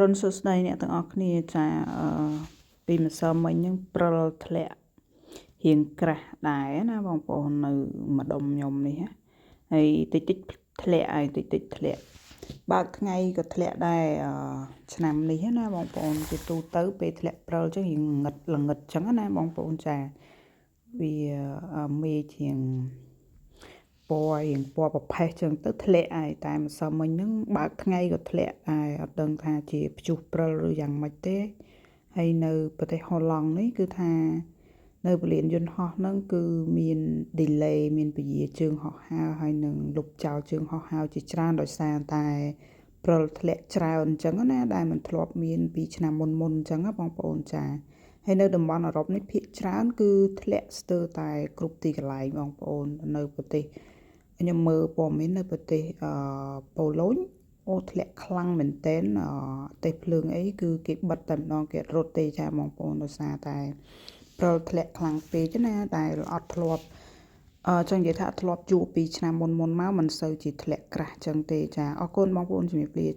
រុនសួស្តីអ្នកទាំងអស់គ្នាចាពីម្សិលមិញហ្នឹងព្រិលធ្លាក់រៀងក្រាស់ដែរណាបងប្អូននៅម្ដុំខ្ញុំនេះហើយតិចតិចធ្លាក់ហើយតិចតិចធ្លាក់បើកថ្ងៃក៏ធ្លាក់ដែរឆ្នាំនេះណាបងប្អូនជាទូទៅពេលធ្លាក់ព្រិលចឹងរៀងងឹតល្ងឹតចឹងណាបងប្អូនចាវាមេឃរៀងពណ៌ប្រផេះចឹងទៅធ្លាក់ហើយតែម្សិលមិញហ្នឹងបើកថ្ងៃក៏ធ្លាក់ដែរអត់ដឹងថាជាព្យុះព្រិលឬយ៉ាងម៉េចទេហើយនៅប្រទេសហូឡង់នេះគឺថានៅពលានយន្តហោះហ្នឹងគឺមាន delay មានពយាជើងហោះហើរហើយនឹងលុបចោលជើងហោះហើរជាច្រើនដោយសារតែព្រិលធ្លាក់ច្រើនអញ្ចឹងណាដែលមិនធ្លាប់មានពីឆ្នាំមុនអញ្ចឹងណាបងប្អូនចាហើយនៅតំបន់អឺរ៉ុបនេះភាគច្រើនគឺធ្លាក់ស្ទើរតែគ្រប់ទីកន្លែងបងប្អូននៅប្រទេសខ្ញុំមើលព័ត៌មាននៅប្រទេសប៉ូឡូញអូធ្លាក់ខ្លាំងមែនទែនទេសភ្លើងអីគឺគេបិទតែម្ដងគេរត់ទេចាបងប្អូនដោយសារតែព្រិលធ្លាក់ខ្លាំងពេកណាដែលអត់ធ្លាប់ចង់និយាយថាធ្លាប់ជួបពីឆ្នាំមុនមកមិនសូវជាធ្លាក់ក្រាស់ចឹងទេចាអរគុណបងប្អូនជំរាបលាចា